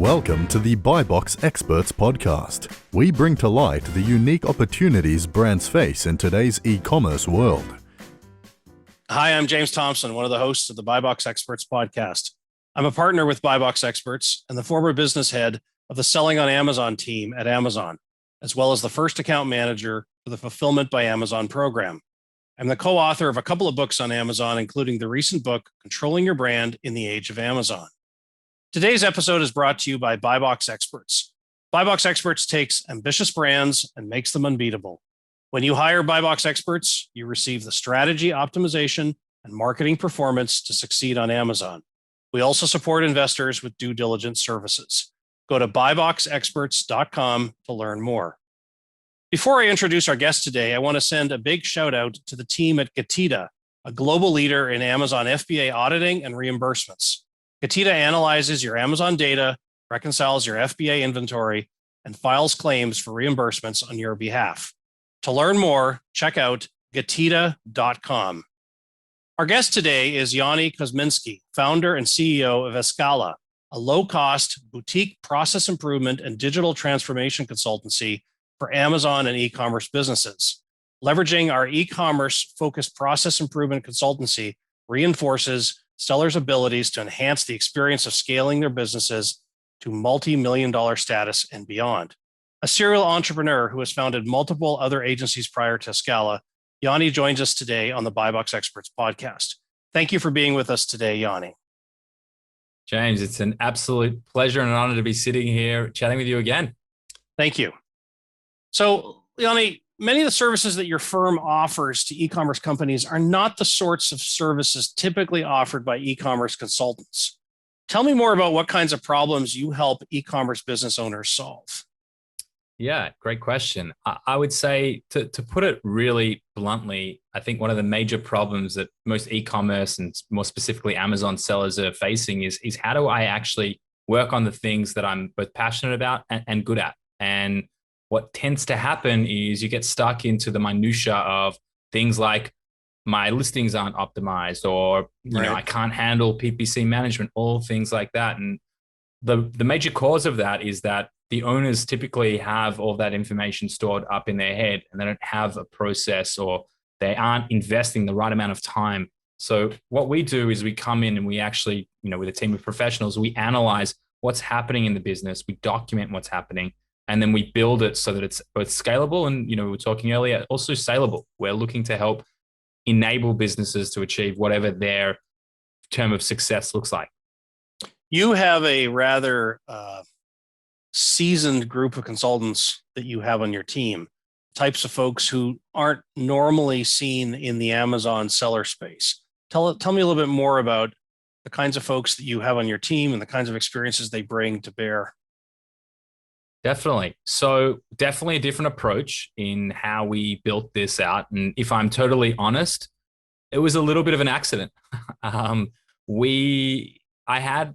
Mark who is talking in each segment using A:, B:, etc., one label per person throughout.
A: Welcome to the BuyBox Experts podcast. We bring to light the unique opportunities brands face in today's e-commerce world.
B: Hi, I'm James Thompson, one of the hosts of the BuyBox Experts podcast. I'm a partner with BuyBox Experts and the former business head of the Selling on Amazon team at Amazon, as well as the first account manager for the Fulfillment by Amazon program. I'm the co-author of a couple of books on Amazon, including the recent book, Controlling Your Brand in the Age of Amazon. Today's episode is brought to you by BuyBox Experts. BuyBox Experts takes ambitious brands and makes them unbeatable. When you hire BuyBox Experts, you receive the strategy, optimization, and marketing performance to succeed on Amazon. We also support investors with due diligence services. Go to buyboxexperts.com to learn more. Before I introduce our guest today, I want to send a big shout out to the team at Getida, a global leader in Amazon FBA auditing and reimbursements. Getida analyzes your Amazon data, reconciles your FBA inventory, and files claims for reimbursements on your behalf. To learn more, check out getida.com. Our guest today is Yoni Kozminski, founder and CEO of Escala, a low-cost boutique process improvement and digital transformation consultancy for Amazon and e-commerce businesses. Leveraging our e-commerce-focused process improvement consultancy reinforces sellers' abilities to enhance the experience of scaling their businesses to multi-million dollar status and beyond. A serial entrepreneur who has founded multiple other agencies prior to Escala, Yoni joins us today on the BuyBox Experts podcast. Thank you for being with us today, Yoni.
C: James, it's an absolute pleasure and an honor to be sitting here chatting with you again.
B: Thank you. So, Yoni, many of the services that your firm offers to e-commerce companies are not the sorts of services typically offered by e-commerce consultants. Tell me more about what kinds of problems you help e-commerce business owners solve.
C: Yeah, great question. I would say, to put it really bluntly, I think one of the major problems that most e-commerce and more specifically Amazon sellers are facing is how do I actually work on the things that I'm both passionate about and good at? And what tends to happen is you get stuck into the minutia of things like my listings aren't optimized, or I can't handle PPC management, all things like that. And the major cause of that is that the owners typically have all that information stored up in their head and they don't have a process, or they aren't investing the right amount of time. So what we do is we come in and we actually, with a team of professionals, we analyze what's happening in the business, we document what's happening, and then we build it so that it's both scalable and, we were talking earlier, also saleable. We're looking to help enable businesses to achieve whatever their term of success looks like.
B: You have a rather seasoned group of consultants that you have on your team, types of folks who aren't normally seen in the Amazon seller space. Tell me a little bit more about the kinds of folks that you have on your team and the kinds of experiences they bring to bear.
C: Definitely. So definitely a different approach in how we built this out. And if I'm totally honest, it was a little bit of an accident. I had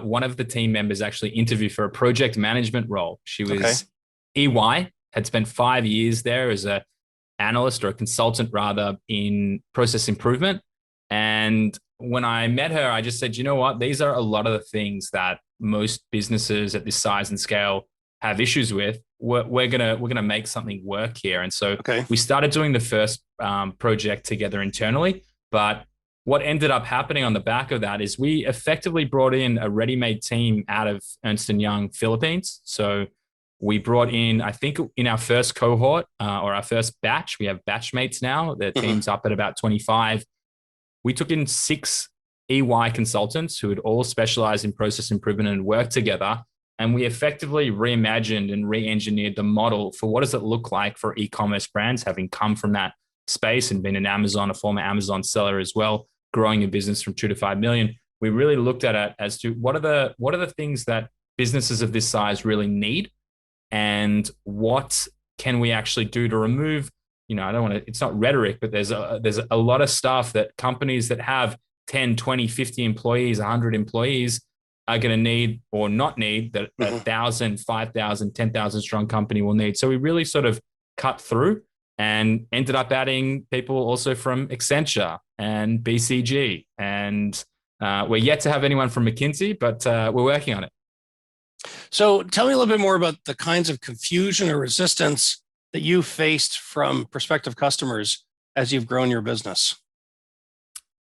C: one of the team members actually interview for a project management role. She was EY, had spent 5 years there as an analyst or a consultant rather in process improvement. And when I met her, I just said, you know what, these are a lot of the things that most businesses at this size and scale have issues with. We're gonna make something work here. And so we started doing the first project together internally, but what ended up happening on the back of that is we effectively brought in a ready-made team out of Ernst & Young, Philippines. So we brought in, I think in our first cohort or our first batch, we have batchmates now, the team's up at about 25. We took in 6 EY consultants who had all specialized in process improvement and worked together. And we effectively reimagined and re-engineered the model for what does it look like for e-commerce brands, having come from that space and been a former Amazon seller as well, growing a business from 2 to 5 million. We really looked at it as to what are the things that businesses of this size really need, and what can we actually do to remove, it's not rhetoric, but there's a lot of stuff that companies that have 10, 20, 50 employees, 100 employees are going to need or not need that 1,000, 5,000, 10,000 strong company will need. So we really sort of cut through and ended up adding people also from Accenture and BCG. And we're yet to have anyone from McKinsey, but we're working on it.
B: So tell me a little bit more about the kinds of confusion or resistance that you faced from prospective customers as you've grown your business.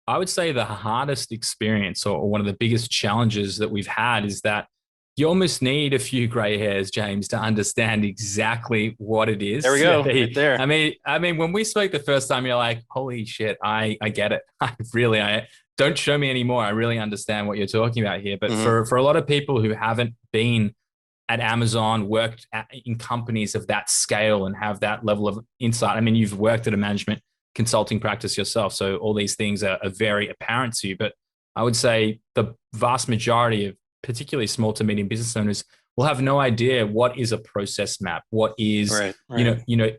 C: I would say the hardest experience or one of the biggest challenges that we've had is that you almost need a few gray hairs, James, to understand exactly what it is.
B: There we go, right there.
C: I mean, when we spoke the first time, you're like, "Holy shit, I get it. I don't show me anymore. I really understand what you're talking about here." But for a lot of people who haven't been at Amazon, in companies of that scale and have that level of insight. I mean, you've worked at a management consulting practice yourself, so all these things are very apparent to you. But I would say the vast majority of particularly small to medium business owners will have no idea what is a process map, what is,
B: right.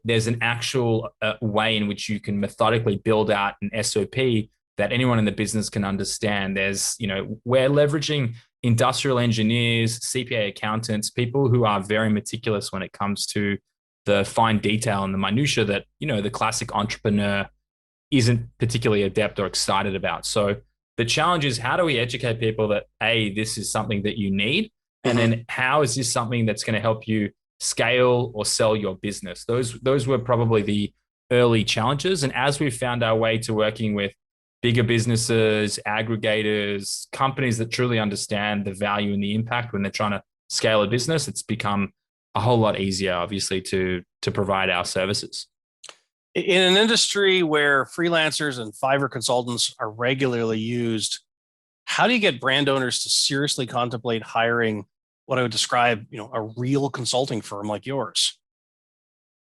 C: there's an actual way in which you can methodically build out an SOP that anyone in the business can understand. We're leveraging industrial engineers, CPA accountants, people who are very meticulous when it comes to the fine detail and the minutia that, the classic entrepreneur isn't particularly adept or excited about. So the challenge is, how do we educate people that, A, this is something that you need? And then how is this something that's going to help you scale or sell your business? Those were probably the early challenges. And as we've found our way to working with bigger businesses, aggregators, companies that truly understand the value and the impact when they're trying to scale a business, it's become a whole lot easier, obviously, to provide our services.
B: In an industry where freelancers and Fiverr consultants are regularly used, how do you get brand owners to seriously contemplate hiring what I would describe, a real consulting firm like yours?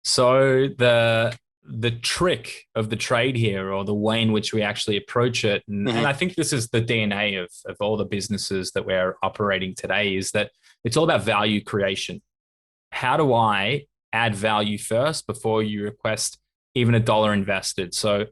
C: So the trick of the trade here, or the way in which we actually approach it, and I think this is the DNA of all the businesses that we're operating today, is that it's all about value creation. How do I add value first before you request even $1 invested? So,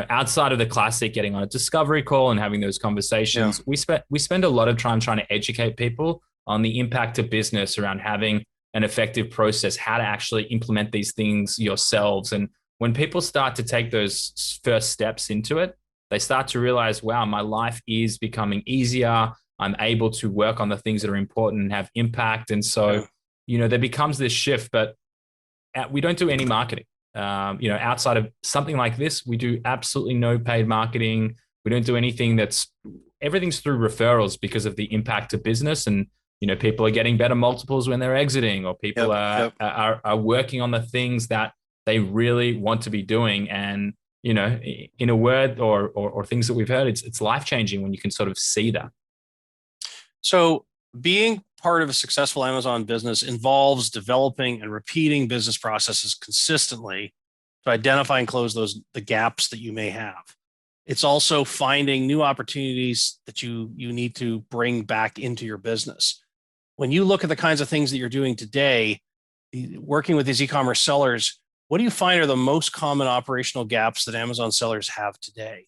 C: outside of the classic getting on a discovery call and having those conversations, we spend a lot of time trying to educate people on the impact of business around having an effective process, how to actually implement these things yourselves. And when people start to take those first steps into it, they start to realize, wow, my life is becoming easier. I'm able to work on the things that are important and have impact. And so, there becomes this shift, but we don't do any marketing. Outside of something like this, we do absolutely no paid marketing. We don't do anything. Everything's through referrals because of the impact of business. And, people are getting better multiples when they're exiting, or people are working on the things that they really want to be doing. And, in a word, or things that we've heard, it's life-changing when you can sort of see that.
B: So being part of a successful Amazon business involves developing and repeating business processes consistently to identify and close the gaps that you may have. It's also finding new opportunities that you need to bring back into your business. When you look at the kinds of things that you're doing today, working with these e-commerce sellers, what do you find are the most common operational gaps that Amazon sellers have today?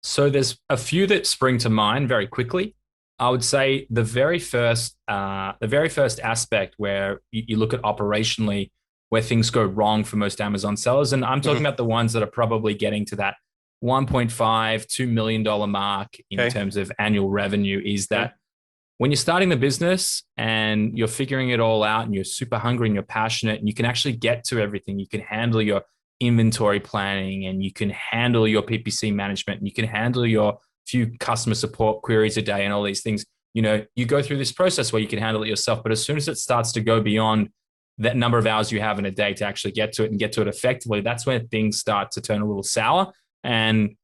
C: So there's a few that spring to mind very quickly. I would say the very first aspect where you look at operationally where things go wrong for most Amazon sellers, and I'm talking about the ones that are probably getting to that $1.5, $2 million mark in terms of annual revenue, is that when you're starting the business and you're figuring it all out and you're super hungry and you're passionate and you can actually get to everything, you can handle your inventory planning and you can handle your PPC management and you can handle your few customer support queries a day and all these things, you go through this process where you can handle it yourself. But as soon as it starts to go beyond that number of hours you have in a day to actually get to it and get to it effectively, that's when things start to turn a little sour. And,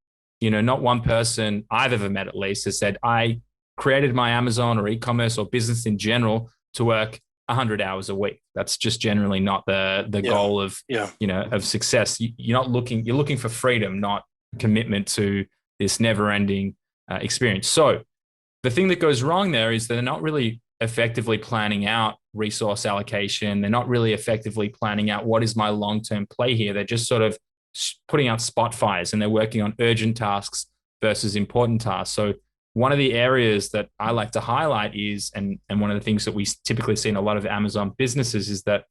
C: not one person I've ever met, at least, has said, I created my Amazon or e-commerce or business in general to work 100 hours a week. That's just generally not the goal of, of success. You're looking for freedom, not commitment to this never-ending experience. So the thing that goes wrong there is they're not really effectively planning out resource allocation. They're not really effectively planning out what is my long-term play here. They're just sort of putting out spot fires and they're working on urgent tasks versus important tasks. So one of the areas that I like to highlight is, and one of the things that we typically see in a lot of Amazon businesses, is that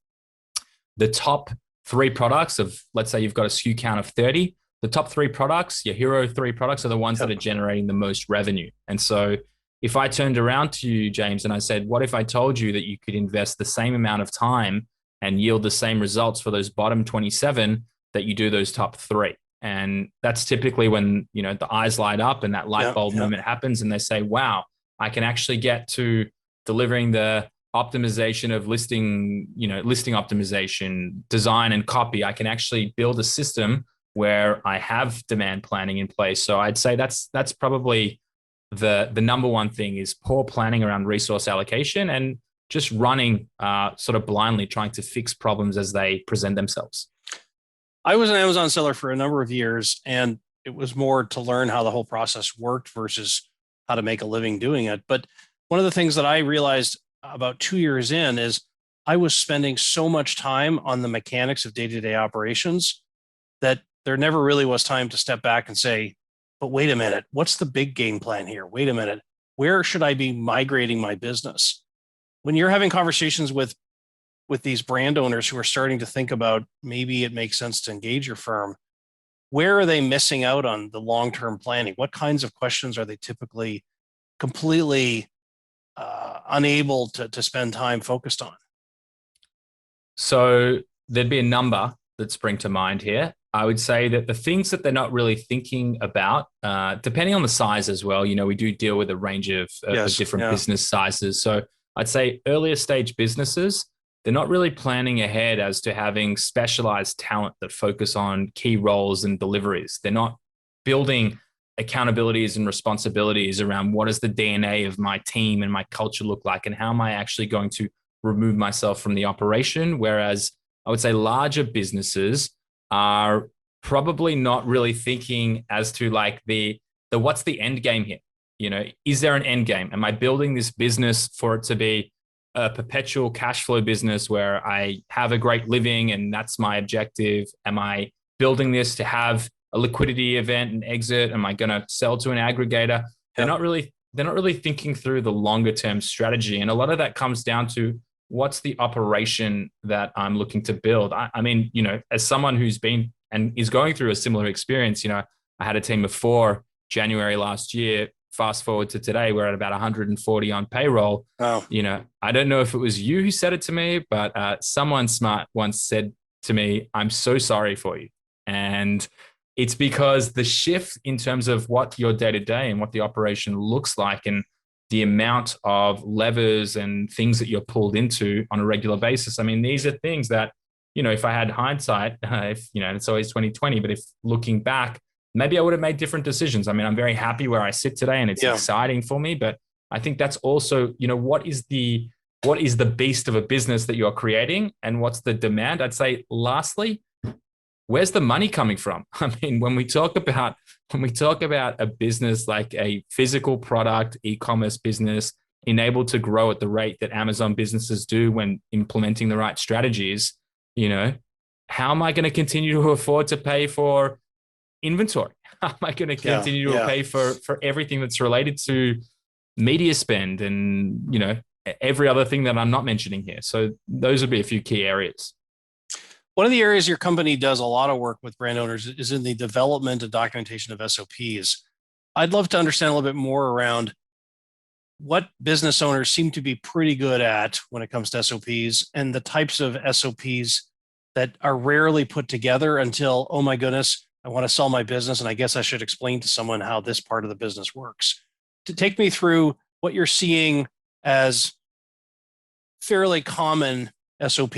C: the top 3 products of, let's say you've got a SKU count of 30, the top 3 products, your hero 3 products, are the ones that are generating the most revenue. And so if I turned around to you, James, and I said, what if I told you that you could invest the same amount of time and yield the same results for those bottom 27 that you do those top 3? And that's typically when, the eyes light up and that light bulb moment happens, and they say, wow, I can actually get to delivering the optimization of listing optimization, design and copy. I can actually build a system where I have demand planning in place. So I'd say that's probably the number one thing, is poor planning around resource allocation and just running sort of blindly, trying to fix problems as they present themselves.
B: I was an Amazon seller for a number of years, and it was more to learn how the whole process worked versus how to make a living doing it. But one of the things that I realized about 2 years in is I was spending so much time on the mechanics of day-to-day operations that there never really was time to step back and say, but wait a minute, what's the big game plan here? Wait a minute, where should I be migrating my business? When you're having conversations with these brand owners who are starting to think about maybe it makes sense to engage your firm, where are they missing out on the long-term planning? What kinds of questions are they typically completely unable to spend time focused on?
C: So there'd be a number that spring to mind here. I would say that the things that they're not really thinking about, depending on the size as well, we do deal with a range of different business sizes. So I'd say earlier stage businesses, they're not really planning ahead as to having specialized talent that focus on key roles and deliveries. They're not building accountabilities and responsibilities around what does the DNA of my team and my culture look like, and how am I actually going to remove myself from the operation. Whereas I would say larger businesses are probably not really thinking as to like the what's the end game here? Is there an end game? Am I building this business for it to be a perpetual cash flow business where I have a great living and that's my objective? Am I building this to have a liquidity event and exit? Am I going to sell to an aggregator? They're not really thinking through the longer term strategy. And a lot of that comes down to what's the operation that I'm looking to build. I mean, as someone who's been and is going through a similar experience, I had a team of 4 January last year. Fast forward to today, we're at about 140 on payroll.
B: Oh.
C: I don't know if it was you who said it to me, but someone smart once said to me, I'm so sorry for you. And it's because the shift in terms of what your day-to-day and what the operation looks like and the amount of levers and things that you're pulled into on a regular basis. I mean, these are things that, if I had hindsight, it's always 2020, but if looking back, maybe I would have made different decisions. I mean, I'm very happy where I sit today and it's exciting for me, but I think that's also, what is the beast of a business that you're creating and what's the demand? I'd say lastly, where's the money coming from? I mean, when we talk about a business like a physical product, e-commerce business enabled to grow at the rate that Amazon businesses do when implementing the right strategies, how am I going to continue to afford to pay for inventory? How am I going to continue to pay for everything that's related to media spend and, every other thing that I'm not mentioning here? So those would be a few key areas.
B: One of the areas your company does a lot of work with brand owners is in the development and documentation of SOPs. I'd love to understand a little bit more around what business owners seem to be pretty good at when it comes to SOPs and the types of SOPs that are rarely put together until, oh my goodness, I want to sell my business and I guess I should explain to someone how this part of the business works. To take me through what you're seeing as fairly common SOP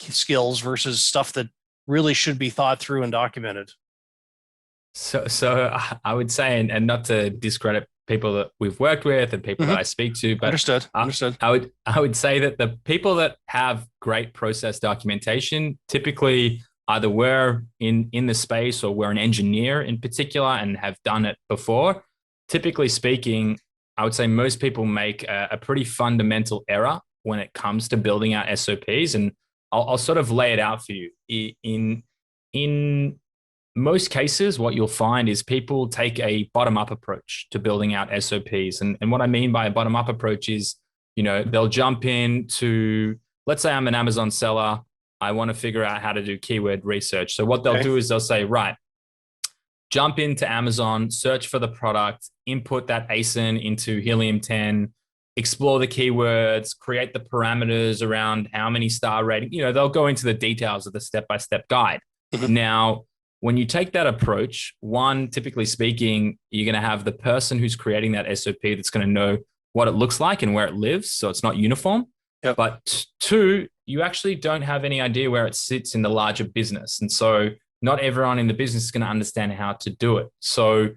B: skills versus stuff that really should be thought through and documented.
C: So I would say, and not to discredit people that we've worked with and people that I speak to, but
B: Understood.
C: I would say that the people that have great process documentation typically either were in the space or were an engineer in particular and have done it before. Typically speaking, I would say most people make a pretty fundamental error when it comes to building out SOPs. And I'll sort of lay it out for you. In most cases, what you'll find is people take a bottom-up approach to building out SOPs. And what I mean by a bottom-up approach is, they'll jump into, let's say I'm an Amazon seller. I want to figure out how to do keyword research. So what they'll do is they'll say, right, jump into Amazon, search for the product, input that ASIN into Helium 10, explore the keywords, create the parameters around how many star rating. They'll go into the details of the step-by-step guide.
B: Mm-hmm.
C: Now, when you take that approach, one, typically speaking, you're going to have the person who's creating that SOP that's going to know what it looks like and where it lives. So it's not uniform.
B: Yep.
C: But two, you actually don't have any idea where it sits in the larger business. And so not everyone in the business is going to understand how to do it. So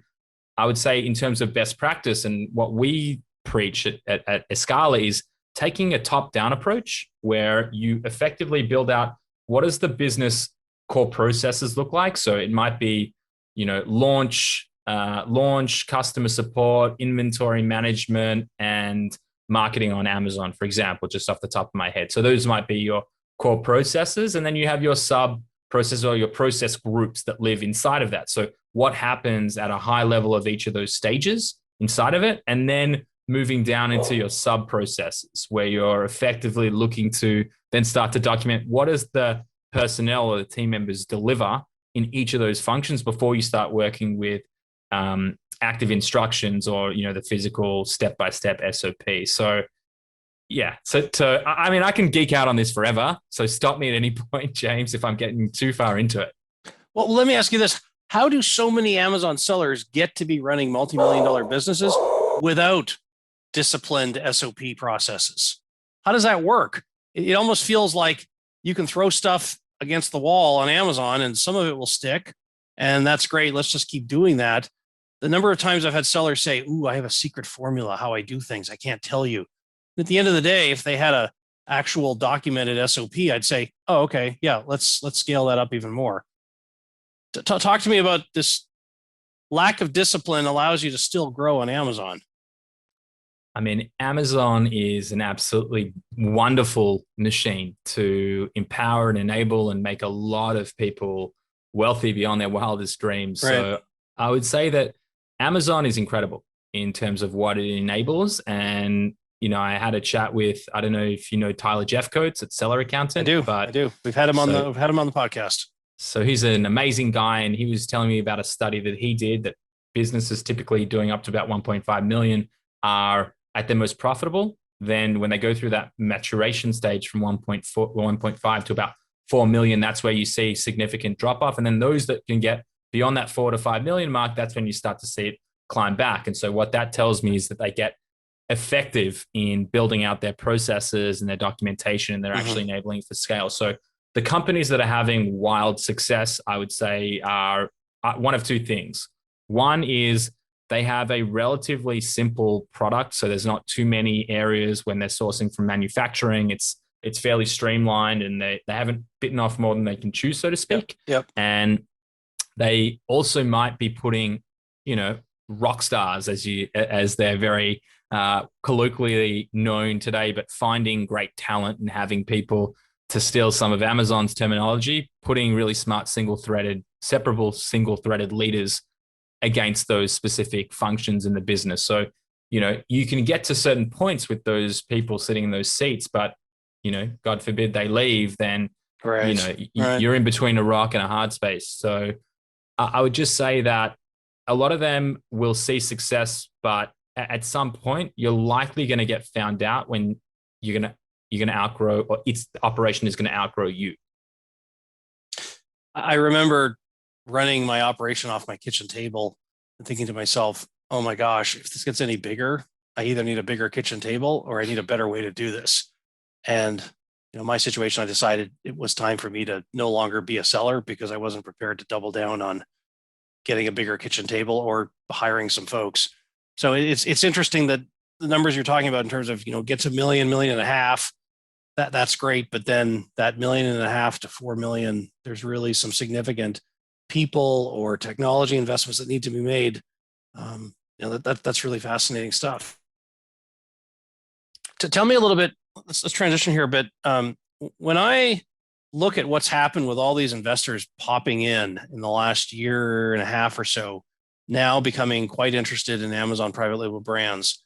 C: I would say in terms of best practice and what we preach at Escala is taking a top-down approach where you effectively build out what does the business core processes look like. So it might be, launch, customer support, inventory management, and marketing on Amazon, for example, just off the top of my head. So those might be your core processes. And then you have your sub process or your process groups that live inside of that. So what happens at a high level of each of those stages inside of it, and then moving down into your sub processes where you're effectively looking to then start to document what does the personnel or the team members deliver in each of those functions before you start working with active instructions or, the physical step-by-step SOP. So yeah, I can geek out on this forever. So stop me at any point, James, if I'm getting too far into it.
B: Well, let me ask you this. How do so many Amazon sellers get to be running multi-million-dollar businesses without disciplined SOP processes? How does that work? It almost feels like you can throw stuff against the wall on Amazon and some of it will stick. And that's great. Let's just keep doing that. The number of times I've had sellers say, "Ooh, I have a secret formula how I do things. I can't tell you." At the end of the day, if they had a actual documented SOP, I'd say, "Oh, okay, yeah, let's scale that up even more." Talk to me about this lack of discipline allows you to still grow on Amazon.
C: Amazon is an absolutely wonderful machine to empower and enable and make a lot of people wealthy beyond their wildest dreams.
B: Right.
C: So I would say that Amazon is incredible in terms of what it enables. And, I had a chat with, I don't know if you know Tyler Jeffcoats at Seller Accountant.
B: I do. We've had him on the podcast.
C: So he's an amazing guy. And he was telling me about a study that he did that businesses typically doing up to about 1.5 million are at their most profitable. Then when they go through that maturation stage from 1.5 to about 4 million, that's where you see significant drop off. And then those that can get beyond that 4 to 5 million mark, that's when you start to see it climb back. And so what that tells me is that they get effective in building out their processes and their documentation, and they're actually enabling for scale. So the companies that are having wild success, I would say, are one of two things. One is they have a relatively simple product. So there's not too many areas when they're sourcing from manufacturing. It's fairly streamlined, and they haven't bitten off more than they can chew, so to speak.
B: Yep.
C: And they also might be putting, rock stars, as they're very colloquially known today, but finding great talent and having people, to steal some of Amazon's terminology, putting really smart separable single-threaded leaders against those specific functions in the business. So, you can get to certain points with those people sitting in those seats, but, God forbid they leave, then,
B: right.
C: You're in between a rock and a hard space. So I would just say that a lot of them will see success, but at some point you're likely going to get found out when you're going to outgrow, or the operation is going to outgrow you.
B: I remember running my operation off my kitchen table and thinking to myself, "Oh my gosh, if this gets any bigger, I either need a bigger kitchen table or I need a better way to do this." And my situation, I decided it was time for me to no longer be a seller because I wasn't prepared to double down on getting a bigger kitchen table or hiring some folks. So it's interesting that the numbers you're talking about in terms of, get to million and a half, that's great. But then that 1.5 million to 4 million, there's really some significant people or technology investments that need to be made. That's really fascinating stuff. To tell me a little bit, let's transition here a bit. When I look at what's happened with all these investors popping in the last year and a half or so, now becoming quite interested in Amazon private label brands,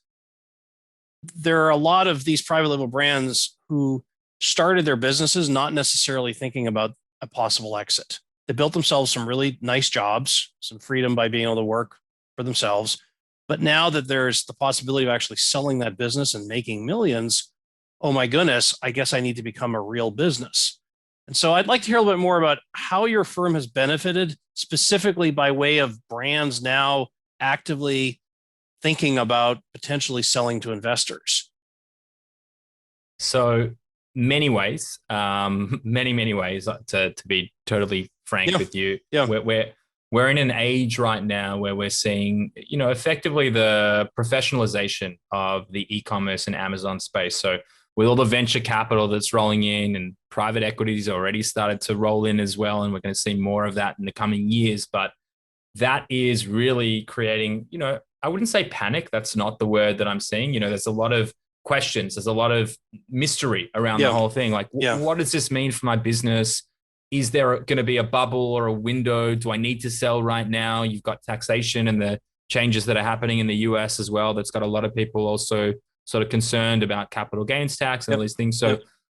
B: there are a lot of these private label brands who started their businesses not necessarily thinking about a possible exit. They built themselves some really nice jobs, some freedom by being able to work for themselves. But now that there's the possibility of actually selling that business and making millions, oh my goodness, I guess I need to become a real business. And so I'd like to hear a little bit more about how your firm has benefited specifically by way of brands now actively thinking about potentially selling to investors.
C: So many ways, many ways to be totally frank with you.
B: Yeah.
C: We're in an age right now where we're seeing, effectively the professionalization of the e-commerce and Amazon space. So with all the venture capital that's rolling in and private equities already started to roll in as well, and we're going to see more of that in the coming years. But that is really creating, I wouldn't say panic. That's not the word that I'm seeing. There's a lot of questions. There's a lot of mystery around the whole thing. Like, what does this mean for my business? Is there going to be a bubble or a window? Do I need to sell right now? You've got taxation and the changes that are happening in the US as well. That's got a lot of people also sort of concerned about capital gains tax and all these things. So,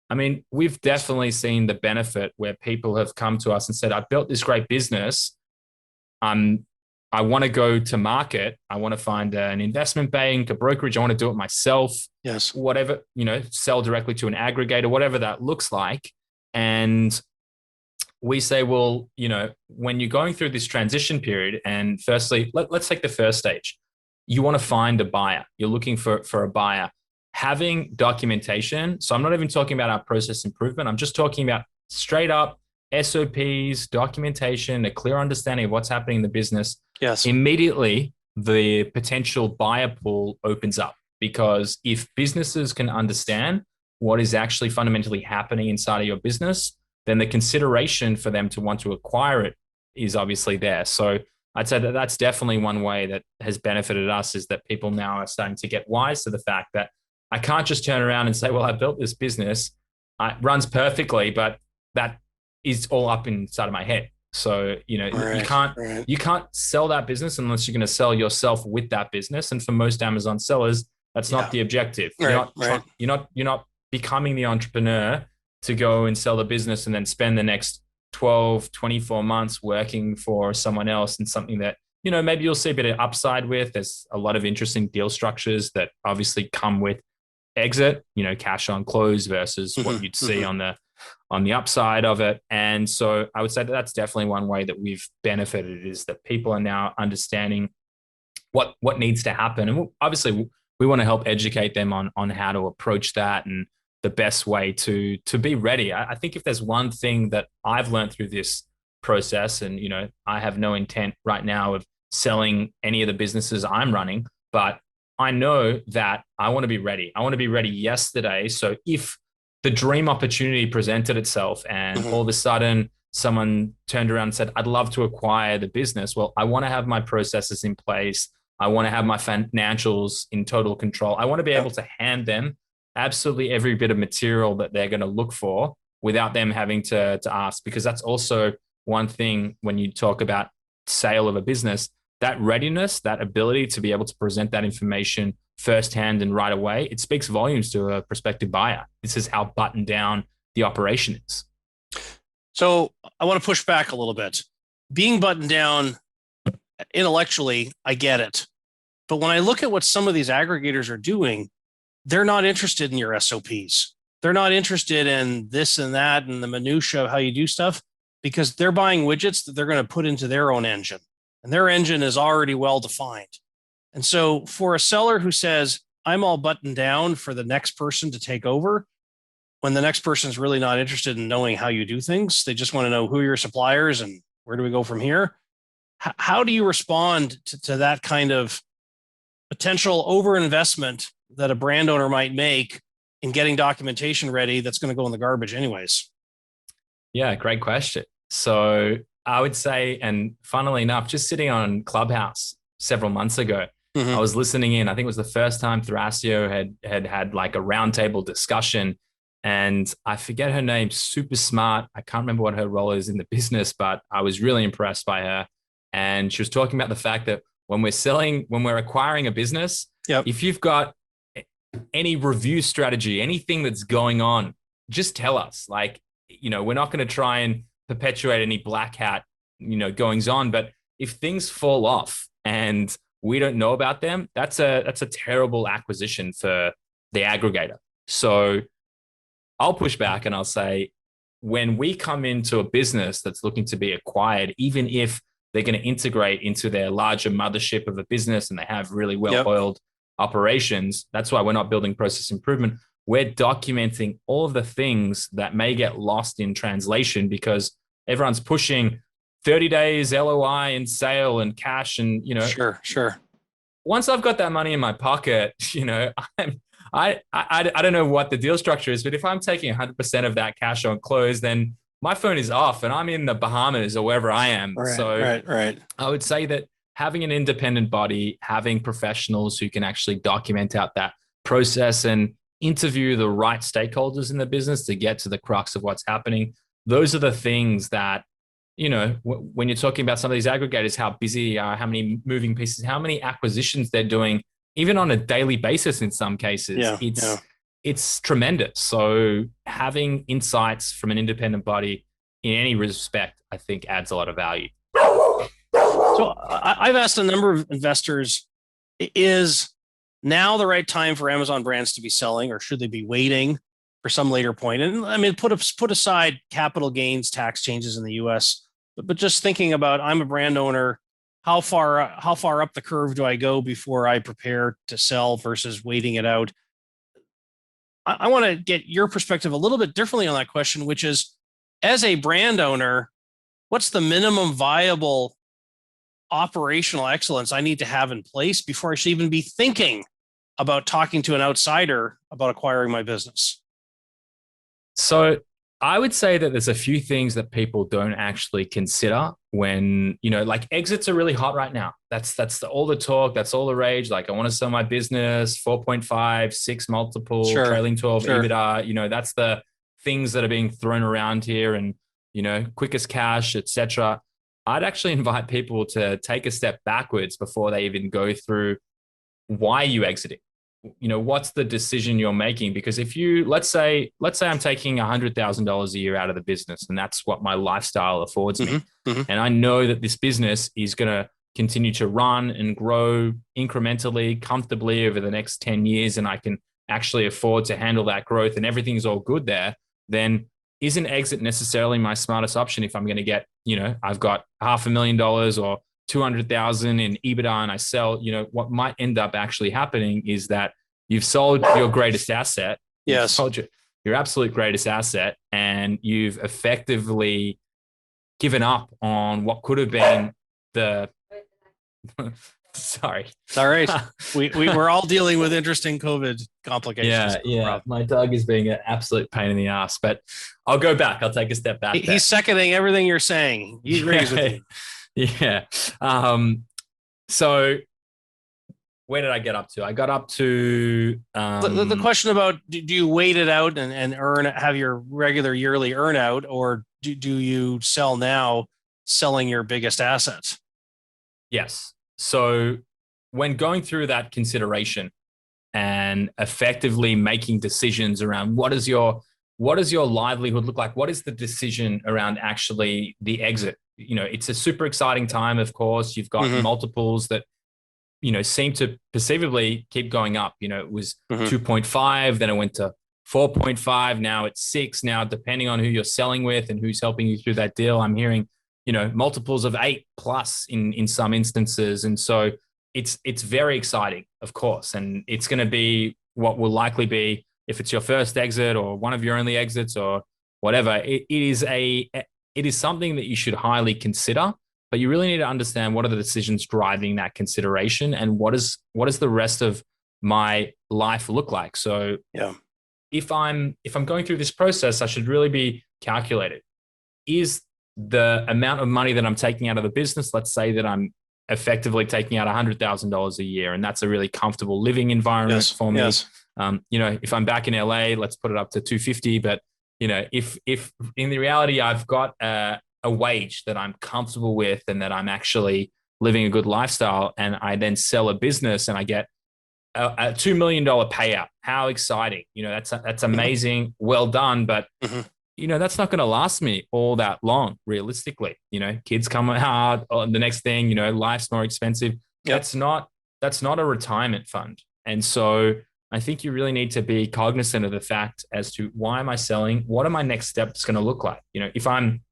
C: I mean, we've definitely seen the benefit where people have come to us and said, I built this great business. I want to go to market. I want to find an investment bank, a brokerage. I want to do it myself.
B: Yes.
C: Whatever, sell directly to an aggregator, whatever that looks like. And we say, well, when you're going through this transition period, and firstly, let's take the first stage. You want to find a buyer. You're looking for a buyer. Having documentation. So I'm not even talking about our process improvement. I'm just talking about straight up SOPs, documentation, a clear understanding of what's happening in the business.
B: Yes.
C: Immediately, the potential buyer pool opens up, because if businesses can understand what is actually fundamentally happening inside of your business, then the consideration for them to want to acquire it is obviously there. So I'd say that that's definitely one way that has benefited us, is that people now are starting to get wise to the fact that I can't just turn around and say, well, I built this business, it runs perfectly, but that is all up inside of my head. So, you can't sell that business unless you're going to sell yourself with that business. And for most Amazon sellers, that's not the objective. You're not becoming the entrepreneur to go and sell the business and then spend the next 12, 24 months working for someone else, and something that, maybe you'll see a bit of upside with. There's a lot of interesting deal structures that obviously come with exit, cash on close versus what you'd see on the upside of it. And so I would say that that's definitely one way that we've benefited, is that people are now understanding what needs to happen. And obviously we want to help educate them on how to approach that and the best way to be ready. I think if there's one thing that I've learned through this process, and, I have no intent right now of selling any of the businesses I'm running, but I know that I want to be ready. I want to be ready yesterday. So if the dream opportunity presented itself and all of a sudden someone turned around and said, I'd love to acquire the business, well, I want to have my processes in place. I want to have my financials in total control. I want to be able to hand them absolutely every bit of material that they're going to look for without them having to ask, because that's also one thing when you talk about sale of a business, that readiness, that ability to be able to present that information firsthand and right away, it speaks volumes to a prospective buyer. This is how buttoned down the operation is.
B: So I want to push back a little bit. Being buttoned down intellectually, I get it. But when I look at what some of these aggregators are doing, they're not interested in your SOPs. They're not interested in this and that and the minutia of how you do stuff, because they're buying widgets that they're going to put into their own engine. And their engine is already well defined. And so for a seller who says, I'm all buttoned down for the next person to take over, when the next person is really not interested in knowing how you do things, they just want to know who are your suppliers and where do we go from here? How do you respond to that kind of potential overinvestment that a brand owner might make in getting documentation ready that's going to go in the garbage anyways?
C: Yeah, great question. So I would say, and funnily enough, just sitting on Clubhouse several months ago, I was listening in. I think it was the first time Thrasio had like a roundtable discussion, and I forget her name, super smart. I can't remember what her role is in the business, but I was really impressed by her. And she was talking about the fact that when we're acquiring a business, if you've got any review strategy, anything that's going on, just tell us. Like, we're not going to try and perpetuate any black hat, goings on. But if things fall off and we don't know about them, that's a terrible acquisition for the aggregator. So I'll push back and I'll say, when we come into a business that's looking to be acquired, even if they're going to integrate into their larger mothership of a business and they have really well-oiled operations, that's why we're not building process improvement. We're documenting all of the things that may get lost in translation because everyone's pushing 30 days LOI and sale and cash and,
B: Sure.
C: Once I've got that money in my pocket, I don't know what the deal structure is, but if I'm taking 100% of that cash on close, then my phone is off and I'm in the Bahamas or wherever I am.
B: Right.
C: I would say that having an independent body, having professionals who can actually document out that process and interview the right stakeholders in the business to get to the crux of what's happening. Those are the things that, when you're talking about some of these aggregators, how busy they are, how many moving pieces, how many acquisitions they're doing, even on a daily basis in some cases, it's tremendous. So having insights from an independent body in any respect, I think adds a lot of value.
B: So I've asked a number of investors, is now the right time for Amazon brands to be selling, or should they be waiting for some later point? And I mean, put aside capital gains tax changes in the US, but just thinking about, I'm a brand owner, how far up the curve do I go before I prepare to sell versus waiting it out? I want to get your perspective a little bit differently on that question, which is, as a brand owner, what's the minimum viable operational excellence I need to have in place before I should even be thinking about talking to an outsider about acquiring my business?
C: So I would say that there's a few things that people don't actually consider when, like exits are really hot right now. That's all the talk. That's all the rage. Like, I want to sell my business, 4.5, 6 multiple, trailing 12 EBITDA. That's the things that are being thrown around here, and, quickest cash, etc. I'd actually invite people to take a step backwards before they even go through why you exiting. What's the decision you're making? Because if you, let's say I'm taking $100,000 a year out of the business, and that's what my lifestyle affords me. And I know that this business is going to continue to run and grow incrementally, comfortably over the next 10 years, and I can actually afford to handle that growth and everything's all good there, then isn't exit necessarily my smartest option if I'm going to get, I've got $500,000 or 200,000 in EBITDA and I sell. What might end up actually happening is that you've sold your greatest asset.
B: Yes.
C: You've sold your absolute greatest asset, and you've effectively given up on what could have been the sorry.
B: It's all right. We're all dealing with interesting COVID complications.
C: Yeah. My dog is being an absolute pain in the ass, but I'll go back. I'll take a step back.
B: He's seconding everything you're saying. He agrees with you.
C: Yeah. So where did I get up to? I got up to
B: the question about, do you wait it out and have your regular yearly earn out, or do you sell now, selling your biggest assets?
C: Yes. So when going through that consideration and effectively making decisions around what does your livelihood look like? What is the decision around actually the exit? It's a super exciting time, of course. You've got multiples that, seem to perceivably keep going up. It was 2.5, then it went to 4.5. Now it's 6. Now, depending on who you're selling with and who's helping you through that deal, I'm hearing, multiples of 8 plus in some instances. And so it's very exciting, of course. And it's going to be what will likely be, if it's your first exit or one of your only exits or whatever, it is something that you should highly consider, but you really need to understand what are the decisions driving that consideration and what does the rest of my life look like. So if I'm going through this process, I should really be calculated. Is the amount of money that I'm taking out of the business, let's say that I'm effectively taking out $100,000 a year, and that's a really comfortable living environment for me. Yes. If I'm back in LA, let's put it up to 250. But if in the reality I've got a wage that I'm comfortable with and that I'm actually living a good lifestyle, and I then sell a business and I get a $2 million payout, how exciting! That's amazing. Well done. But that's not going to last me all that long, realistically. Kids come out, the next thing, life's more expensive.
B: Yep.
C: That's not a retirement fund. And so I think you really need to be cognizant of the fact as to why am I selling? What are my next steps going to look like? If I'm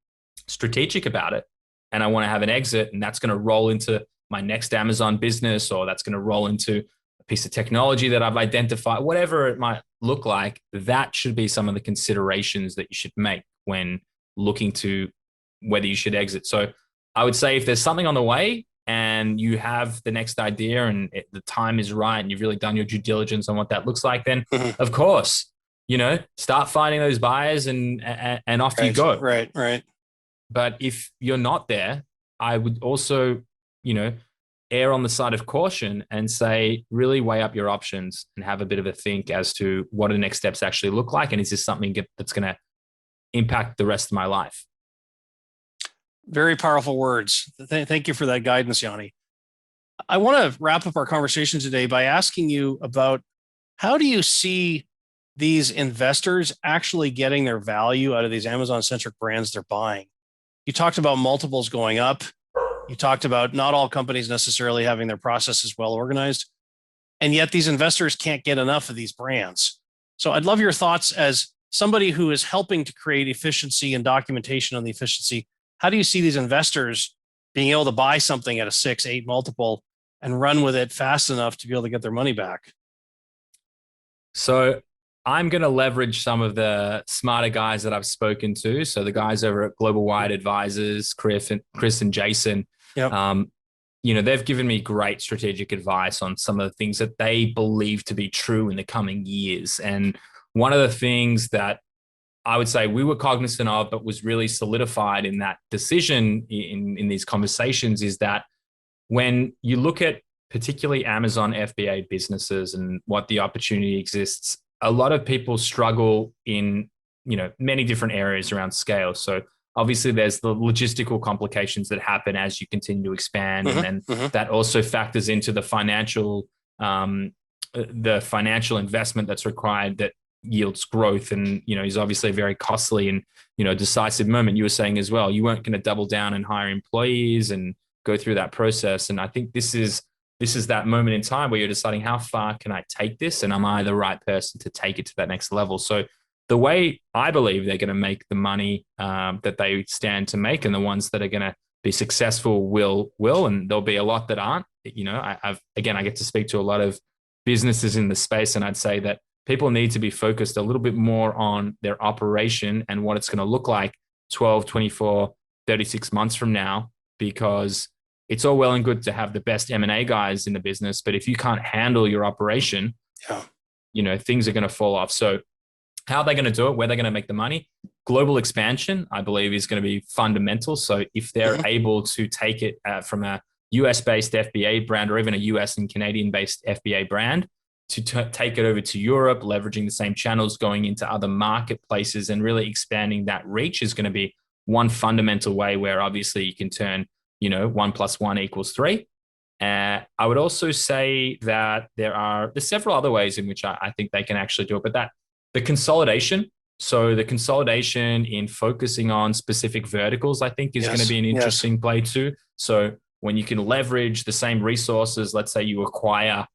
C: strategic about it and I want to have an exit and that's going to roll into my next Amazon business, or that's going to roll into a piece of technology that I've identified, whatever it might look like, that should be some of the considerations that you should make when looking to whether you should exit. So I would say if there's something on the way and you have the next idea and the time is right and you've really done your due diligence on what that looks like, then of course, start finding those buyers and off you go.
B: Right.
C: But if you're not there, I would also, err on the side of caution and say, really weigh up your options and have a bit of a think as to what the next steps actually look like. And is this something that's going to impact the rest of my life?
B: Very powerful words. Thank you for that guidance, Yoni. I want to wrap up our conversation today by asking you about how do you see these investors actually getting their value out of these Amazon-centric brands they're buying? You talked about multiples going up. You talked about not all companies necessarily having their processes well organized, and yet these investors can't get enough of these brands. So I'd love your thoughts as somebody who is helping to create efficiency and documentation on the efficiency. How do you see these investors being able to buy something at a 6, 8 multiple and run with it fast enough to be able to get their money back?
C: So I'm going to leverage some of the smarter guys that I've spoken to. So the guys over at Global Wide Advisors, Chris and Jason,
B: Yep.
C: They've given me great strategic advice on some of the things that they believe to be true in the coming years. And one of the things that I would say we were cognizant of, but was really solidified in that decision in these conversations, is that when you look at particularly Amazon FBA businesses and what the opportunity exists, a lot of people struggle in, many different areas around scale. So obviously there's the logistical complications that happen as you continue to expand. And then that also factors into the financial investment that's required that yields growth and, is obviously very costly and, decisive moment. You were saying as well, you weren't going to double down and hire employees and go through that process. And I think this is that moment in time where you're deciding how far can I take this? And am I the right person to take it to that next level? So the way I believe they're going to make the money that they stand to make, and the ones that are going to be successful will, and there'll be a lot that aren't. I get to speak to a lot of businesses in the space, and I'd say that people need to be focused a little bit more on their operation and what it's going to look like 12, 24, 36 months from now, because it's all well and good to have the best M&A guys in the business, but if you can't handle your operation, things are going to fall off. So how are they going to do it? Where they're going to make the money? Global expansion, I believe, is going to be fundamental. So if they're able to take it from a US-based FBA brand, or even a US and Canadian-based FBA brand, to take it over to Europe, leveraging the same channels, going into other marketplaces and really expanding that reach, is going to be one fundamental way where obviously you can turn 1 + 1 = 3. I would also say that there's several other ways in which I think they can actually do it, but the consolidation. So the consolidation in focusing on specific verticals, I think, is going to be an interesting play too. So when you can leverage the same resources, let's say you acquire,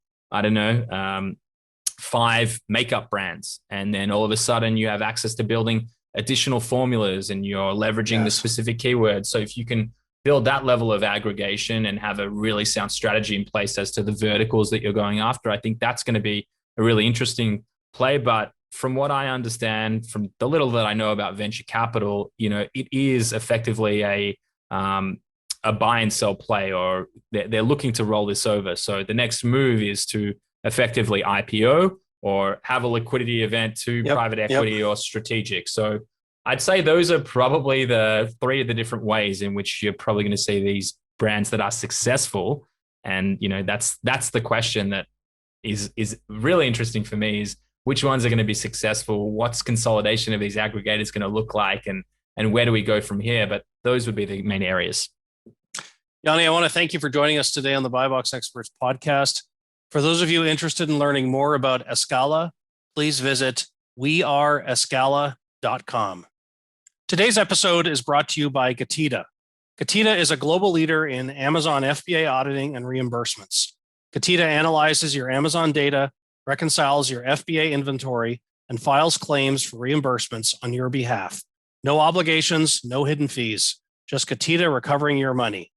C: 5 makeup brands, and then all of a sudden you have access to building additional formulas and you're leveraging the specific keywords. So if you can build that level of aggregation and have a really sound strategy in place as to the verticals that you're going after, I think that's going to be a really interesting play. But from what I understand, from the little that I know about venture capital, it is effectively a buy and sell play, or they're looking to roll this over. So the next move is to effectively IPO or have a liquidity event to private equity or strategic. So I'd say those are probably the 3 of the different ways in which you're probably going to see these brands that are successful. And, that's the question that is really interesting for me, is which ones are going to be successful? What's consolidation of these aggregators going to look like? And where do we go from here? But those would be the main areas.
B: Yoni, I want to thank you for joining us today on the BuyBox Experts podcast. For those of you interested in learning more about Escala, please visit weareescala.com. Today's episode is brought to you by Getida. Getida is a global leader in Amazon FBA auditing and reimbursements. Getida analyzes your Amazon data, reconciles your FBA inventory, and files claims for reimbursements on your behalf. No obligations, no hidden fees, just Getida recovering your money.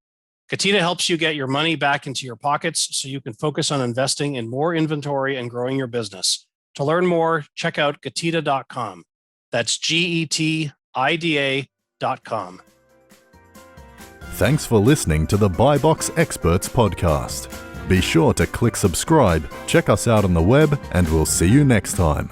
B: Getida helps you get your money back into your pockets so you can focus on investing in more inventory and growing your business. To learn more, check out Getida.com. That's GETIDA.com.
A: Thanks for listening to the BuyBox Experts podcast. Be sure to click subscribe, check us out on the web, and we'll see you next time.